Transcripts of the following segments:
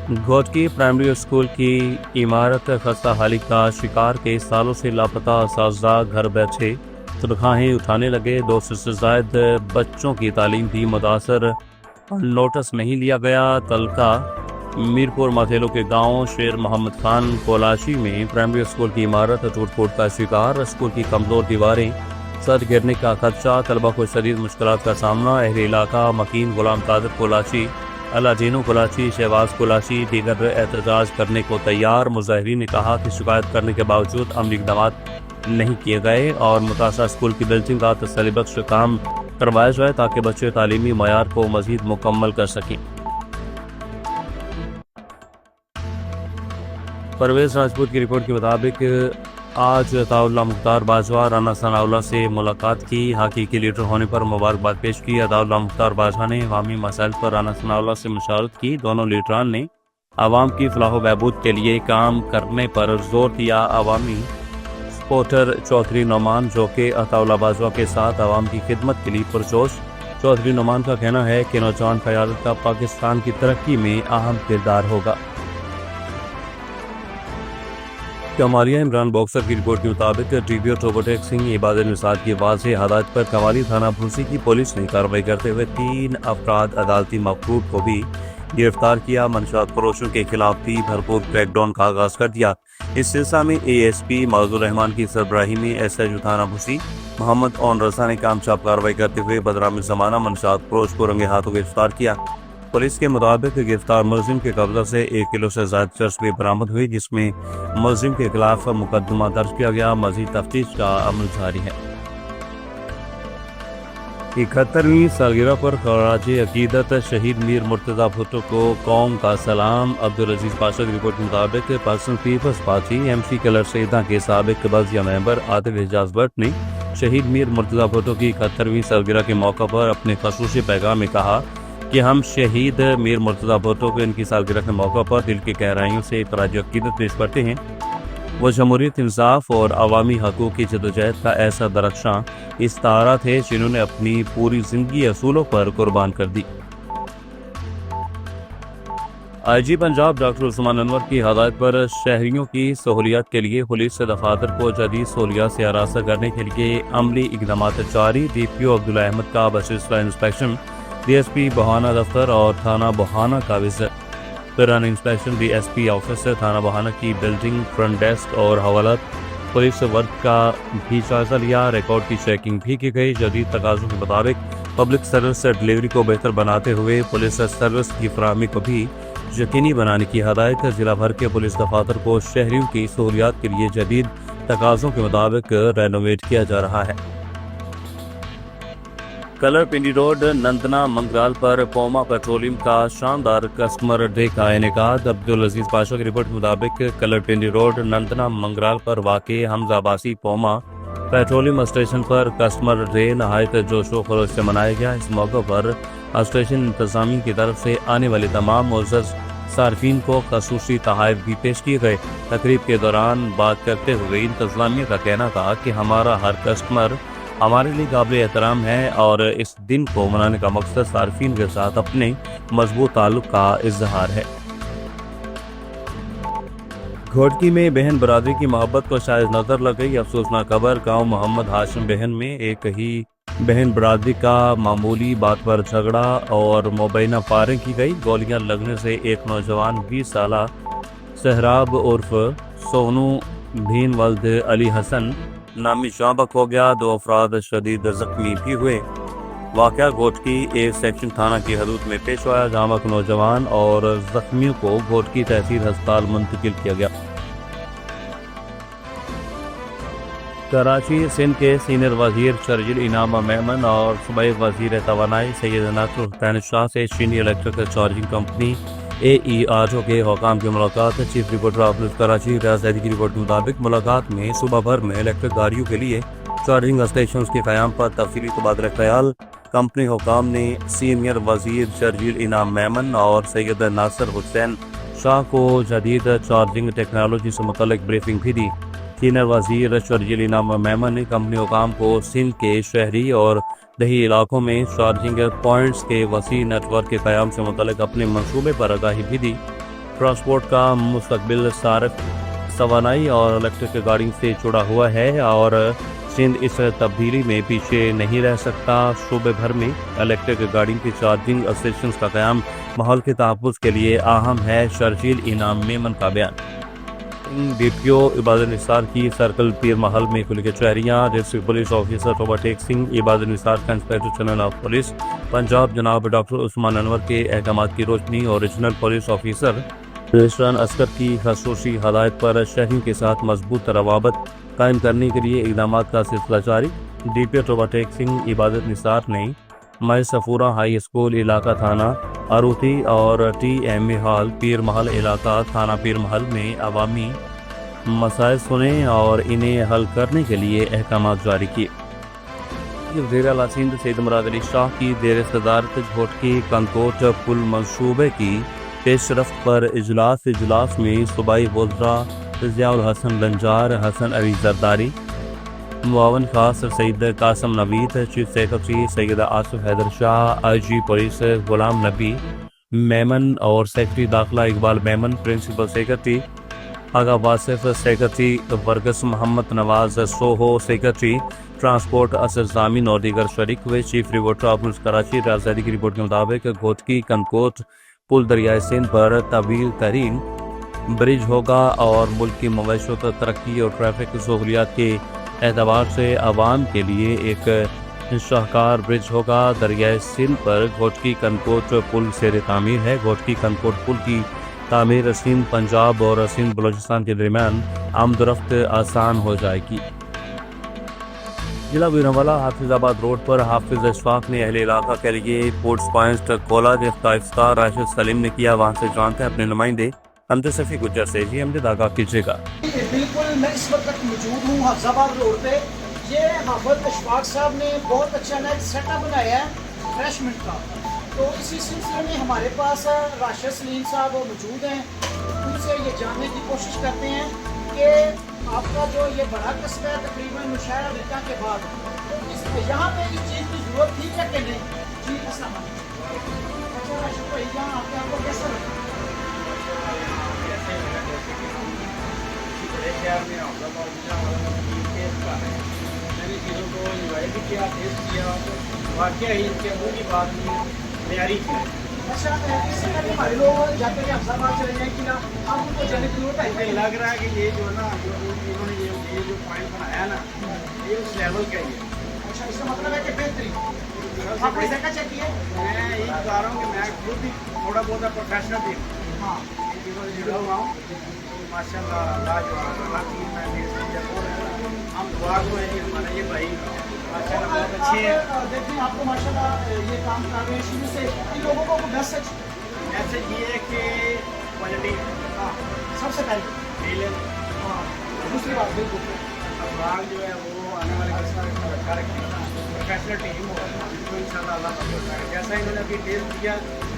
Ghotki primary school की इमारत खस्ता हाली का शिकार के सालों से लापता असातिज़ा घर बैठे तनख्वाहें उठाने लगे। 200 से जायद बच्चों की तालीम भी मुतासर, नोटिस नहीं लिया गया। तलका मीरपुर मथेलो के गांव शेर मोहम्मद खान कोलाची में प्राइमरी स्कूल की इमारत टूट फूट का शिकार। स्कूल की कमजोर दीवारें, सर गिरने का खदशा, तलबा को शदीद मुश्किलात का सामना। अहले इलाका मकीन गुलाम कादिर कोलाची, अलादीनो कोलाची, शहबाज कोलाची दीगर एहतजाज करने को तैयार। मुजाहिरीन ने कहा कि शिकायत करने के बावजूद अमली इक़दाम नहीं किए गए और मुतासरा स्कूल की बिल्डिंग का तसल्ली बख्श काम करवाया जाए ताकि बच्चे तालीमी मयार को मजीद मुकम्मल कर सकें। परवेज राजपूत की रिपोर्ट के मुताबिक आज अताउल्लाह मुख्तार बाजवा राना सनाउल्लाह से मुलाकात की। हकीकी लीडर होने पर मुबारकबाद पेश की। अताउल्लाह मुख्तार बाजवा ने अवामी मसाइल पर राना सनाउल्लाह से मुशावरत की। दोनों लीडरान ने आवाम की फलाह व बहबूद के लिए काम करने पर जोर दिया। अवामी सपोर्टर चौधरी नौमान, जो कि अताउल्लाह बाजवा के साथ आवाम की खिदमत के लिए पुरजोश। चौधरी नौमान का कहना है कि नौजवान क़यादत का पाकिस्तान की तरक्की में अहम किरदार होगा। कमालिया इमरान बॉक्सर की रिपोर्ट के मुताबिक टीबीओ टोबोटेक सिंह इबादत निसार की वाज़ेह हदायत पर कमाली थाना भूसी की पुलिस ने कार्रवाई करते हुए 3 अफराद अदालती मफरूद को भी गिरफ्तार किया। मंशात फरोशों के खिलाफ भी भरपूर क्रैकडाउन का आगाज कर दिया। इस सिलसिले में ASP मौजूद रहमान की सरबराही में SHO थाना भूसी मोहम्मद ओन रजा ने कामयाब कार्रवाई करते हुए बदराम जमाना मंशात फरोश को रंगे हाथों गिरफ्तार किया। पुलिस के मुताबिक गिरफ्तार मुलजिम के कब्जा से 1 किलो से ज्यादा चर्च भी बरामद हुई, जिसमें मुलजिम के खिलाफ मुकदमा दर्ज किया गया। मजीद तफ्तीश का अमल जारी है। 71वीं सालगिरह पर खराज अकीदत शहीद मीर मुर्तज़ा भुट्टो को कौम का सलाम। अब्दुल अजीज पाशा की रिपोर्ट के मुताबिक पर्सनल पीपल्स पार्टी MC कलर सईदा के साबिक बल्दिया मेंबर आतिफ एजाज भट्ट ने शहीद मीर मुर्तज़ा भुट्टो की 71वीं सालगिरह के मौका पर अपने खसूसी पैगाम में कहा कि हम शहीद मीर मुर्तज़ा भुट्टो को इनकी सालगिरह के मौका पर दिल की गहराइयों से खराज अकीदत पेश करते हैं। वो जमहूरियत, इंसाफ और अवामी हकूक़ की जदोजहद का ऐसा दरख्शां इस्तारा थे जिन्होंने अपनी पूरी जिंदगी असूलों पर कुर्बान कर दी। IG पंजाब डॉक्टर उस्मान अनवर की हदायत पर शहरियों की सहूलियत के लिए पुलिस दफातर को जदीद सहूलियत से आरास्ता करने के लिए अमली इक़दाम जारी। DPO अब्दुल अहमद का बसिस्ला इंस्पेक्शन DSP बहाना दफ्तर और थाना बहाना का विजिट। दौरान इंस्पेक्शन DSP ऑफिस थाना बहाना की बिल्डिंग, फ्रंट डेस्क और हवालात पुलिस वर्क का भी जायजा लिया। रिकॉर्ड की चेकिंग भी की गई। जदीद तकाज़ों के मुताबिक पब्लिक सर्विस डिलीवरी को बेहतर बनाते हुए पुलिस सर्विस की फराहमी को भी यकीनी बनाने की हदायत। जिला भर के पुलिस दफातर को शहरियों की सहूलियात के लिए जदीद तकाज़ों के मुताबिक रेनोवेट किया जा रहा है। कलर पिंडी रोड नंदना मंगराल पर पोमा पेट्रोलियम का शानदार कस्टमर डे का इनेकाद। अब्दुल अजीज पाशा की रिपोर्ट के मुताबिक कलर पिंडी रोड नंदना मंगराल पर वाक़ई हमजाबासी पोमा पेट्रोलियम स्टेशन पर कस्टमर डे नहायत जोशो खरोश से मनाया गया। इस मौके पर स्टेशन इंतजामिया की तरफ से आने वाले तमाम मुअज़्ज़ज़ सार्फिन को खसूसी तोहफ़े भी पेश किए गए। तकरीब के दौरान बात करते हुए इंतजामिया का कहना था कि हमारा हर कस्टमर हमारे लिए काबिल एहतराम है और इस दिन को मनाने का मकसद सार्फिन के साथ अपने मजबूत ताल्लुक का इजहार है। घोटकी में बहन बरादरी की मोहब्बत को शायद नजर लग गई। अफसोसनाक खबर, गांव मोहम्मद हाशिम बहन में एक ही बहन बरादरी का मामूली बात पर झगड़ा और मुबैना फायरिंग की गई। गोलियां लगने से एक नौजवान 20 साला सहराब उर्फ सोनू भीन वल्द अली हसन नामी शाबक हो गया। 2 अफराद शदीद जख्मी भी हुए। वाक़या घोटकी A सेक्शन थाना की हदूद में पेश आया, जहाँ वक्त नौजवान और जख्मियों को घोटकी तहसील अस्पताल मुंतकिल किया गया। कराची सिंध के सीनियर वजीर शर्जील इनाम मेमन और सूबाई वजीर तवानाई सैयद नासर हुसैन शाह से चीनी इलेक्ट्रिक चार्जिंग कंपनी AERO के हुकाम की मुलाकात। चीफ रिपोर्टर ऑफिस कराची रियाज ज़ैदी की रिपोर्ट के मुताबिक मुलाकात में सूबा भर में इलेक्ट्रिक गाड़ियों के लिए चार्जिंग स्टेशन के क़याम पर तफसीली तबादला ख्याल। कंपनी हुकाम ने सीनियर वजीर शर्जील इनाम मेमन और सैयद नासर हुसैन शाह को जदीद चार्जिंग टेक्नोलॉजी से मुतल्लिक ब्रीफिंग भी दी। सीनियर वजीर शर्जील इनाम मेमन ने कंपनी हुकाम को सिंध के शहरी और दही इलाकों में चार्जिंग पॉइंट्स के वसी नेटवर्क के क़याम से मुतल्लिक अपने मंसूबे पर आगाही भी दी। ٹرانسپورٹ کا مستقبل صارف توانائی اور الیکٹرک گاڑی سے جڑا ہوا ہے اور سندھ اس تبدیلی میں پیچھے نہیں رہ سکتا۔ صوبے بھر میں الیکٹرک گاڑی کے چارجنگ اسٹیشنز کا قیام ماحول کے تحفظ کے لیے اہم ہے۔ شرجیل انعام میمن کا بیان۔ ڈی پی او عبادت نثار کی سرکل پیر محل میں کھلی کچہریاں۔ ڈسٹرکٹ پولیس آفیسر اوورٹیک سنگھ، عبادت نثار کا inspector general of police Punjab جناب ڈاکٹر عثمان انور کے احکامات کی روشنی اور regional police officer Rizwan Asghar کی خصوصی ہدایت پر شہریوں کے ساتھ مضبوط روابط قائم کرنے کے لیے اقدامات کا سلسلہ جاری۔ ڈی پی او اوورٹیک سنگھ عبادت نثار نے مائی صفورہ ہائی اسکول علاقہ تھانہ اروتی اور ٹی ایم اے ہال پیر محل علاقہ تھانہ پیر محل میں عوامی مسائل سنے اور انہیں حل کرنے کے لیے احکامات جاری کیے۔ وزیر اعلیٰ سندھ سید مراد علی شاہ کی زیر صدارت گھوٹکی کنکوٹ پل منصوبے کی پیش رفت پر اجلاس میں صوبائی وزراء ضیاء الحسن بنجار، حسن علی زرداری، معاون خاص سید قاسم نوید، چیف سیکرٹری سید آصف حیدر شاہ، آئی جی پولیس غلام نبی میمن اور سیکرٹری داخلہ اقبال میمن، پرنسپل سیکرٹری آغا واصف، سیکرٹری ورکس محمد نواز سوہو، سیکرٹری ٹرانسپورٹ اسد ضامن اور دیگر شریک ہوئے۔ چیف ریپورٹر آف کراچی راز کی رپورٹ کے مطابق گھوٹکی کنکوٹ پل دریائے سندھ پر طویل ترین برج ہوگا اور ملک کی معیشت، ترقی اور ٹریفک سہولیات کے اعتبار سے عوام کے لیے ایک شاہکار برج ہوگا۔ دریائے سندھ پر گھوٹکی کنکوٹ پل زیر تعمیر ہے۔ گھوٹکی کنکوٹ پل کی تعمیر سندھ پنجاب اور سندھ بلوچستان کے درمیان آمد و رفت آسان ہو جائے گی۔ ضلع بیرانوالہ حافظ آباد روڈ پر حافظ اشفاق نے اہل علاقہ کے لیے فوڈز پوائنٹ کھولا، جس کا افتتاح راشد سلیم نے کیا۔ وہاں سے جانتے ہیں اپنے نمائندے حمد صفی گجر سے۔ جی حمد، آگاہ کیجیے گا۔ بالکل میں اس وقت موجود ہوں حافظ آباد روڈ پہ۔ یہ حافظ اشفاق صاحب نے بہت اچھا نیا سیٹ اپ بنایا ہے ریفریشمنٹ کا، تو اسی سلسلے میں ہمارے پاس راشد سلیم صاحب موجود ہیں۔ ان سے یہ جاننے کی کوشش کرتے ہیں کہ آپ کا جو یہ بڑا قصبہ ہے تقریباً مشاہرہ امریکہ کے بعد، تو یہاں پہ اس چیز کی ضرورت تھی کیا کہ نہیں؟ جی السلام علیکم۔ اچھا راشد بھائی جان، آپ کو کیسا لگا؟ میں نے چیزوں کو انجوائے بھی کیا، ٹیسٹ کیا، واقعہ ہی ان کے منہ کی بات نہیں، معیاری کیا۔ اچھا، اس سے پہلے ہمارے لوگ جاتے ہیں حافظ آباد چلے جائیں کہ آپ ان کو جانے کی ضرورت ہے؟ مجھے لگ رہا ہے کہ یہ جو ہے نا، انہوں نے یہ جو پوائنٹ بنایا نا، یہ اس لیول کا ہی ہے۔ اچھا، اس کا مطلب ہے کہ بہترین آپ نے ذکر چیک کیا؟ میں یہی بتا رہا ہوں کہ میں خود بھی تھوڑا بہت پروفیشنل بھی ہوں، ہاں، ان چیزوں سے جڑا ہوا ہوں۔ ماشاء اللہ لاجواب ہر چیز میں ہم دعا کو ہے کہ ہمارا یہ بھائی ماشاء اللہ بہت اچھے ہیں۔ دیکھیں آپ کو ماشاء اللہ یہ کام کر رہے ہیں شروع سے، ان لوگوں کو میسج یہ ہے کہ کوالٹی، ہاں سب سے پہلے ڈیلر، ہاں، دوسری بات بالکل افراد جو ہے وہ آنے والے قسم کا لگتا رکھیں، پروفیشنل ٹیم ہو تو ان شاء اللہ اللہ پسند ہے۔ جیسا انہوں نے ابھی ٹیسٹ کیا،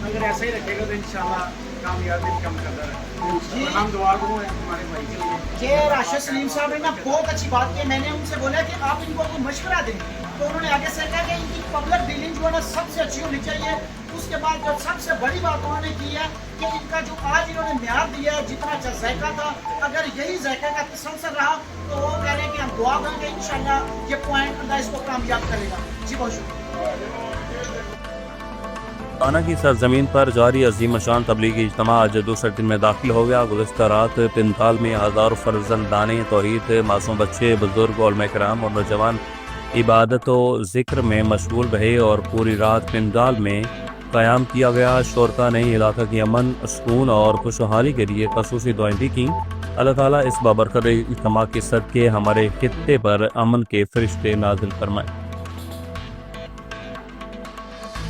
اگر ایسا ہی رکھے گا تو ان شاء اللہ کامیابی کم کرتا رہے۔ ہم دعا گو ہیں ہمارے بھائی کے لیے۔ یہ راشد سلیم صاحب نے نا بہت اچھی بات کی۔ میں نے ان سے بولا کہ آپ ان کو کوئی مشورہ دیں، تو انہوں نے آگے سے کہا کہ ان کی پبلک ڈیلنگ جو ہے نا سب سے اچھی ہونی چاہیے۔ اس کے بعد جو سب سے بڑی بات انہوں نے کی ہے کہ ان کا جو آج انہوں نے معیار دیا ہے، جتنا اچھا ذائقہ تھا، اگر یہی ذائقہ کا تسلسل رہا تو وہ کہہ رہے ہیں کہ ہم دعا کریں گے انشاءاللہ یہ پوائنٹ اللہ اس کو کامیاب کرے گا۔ جی بہت شکریہ۔ تھانہ کی سرزمین پر جاری عظیم شان تبلیغی اجتماع آج دوسرے دن میں داخل ہو گیا۔ گزشتہ رات پنتال میں ہزاروں فرزندان توحید، معصوم بچے، بزرگ، علماء کرام اور نوجوان عبادت و ذکر میں مشغول رہے اور پوری رات پنتال میں قیام کیا گیا۔ شرکاء نے علاقہ کی امن، سکون اور خوشحالی کے لیے خصوصی دعائیں بھی کیں۔ اللہ تعالیٰ اس بابرکت اجتماع کے صدقے ہمارے خطے پر امن کے فرشتے نازل فرمائے۔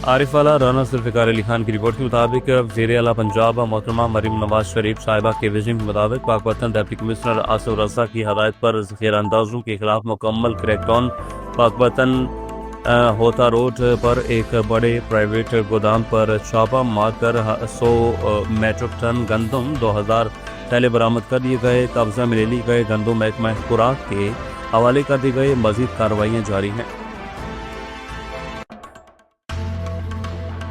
عارف والا رانا ذوالفقار علی خان کی رپورٹ کے مطابق وزیر اعلیٰ پنجاب محترمہ مریم نواز شریف صاحبہ کے وژن کے مطابق پاک وطن ڈپٹی کمشنر آصف رضا کی ہدایت پر ذخیرہ اندازوں کے خلاف مکمل کریک ڈاؤن۔ پاک وطن ہوتا روڈ پر ایک بڑے پرائیویٹ گودام پر چھاپہ مار کر 100 میٹرک ٹن گندم 2000 تھیلے برآمد کر لیے گئے۔ قبضہ میں لے لی گئے گندم محکمہ خوراک کے حوالے کر دی گئی۔ مزید کارروائیاں جاری ہیں۔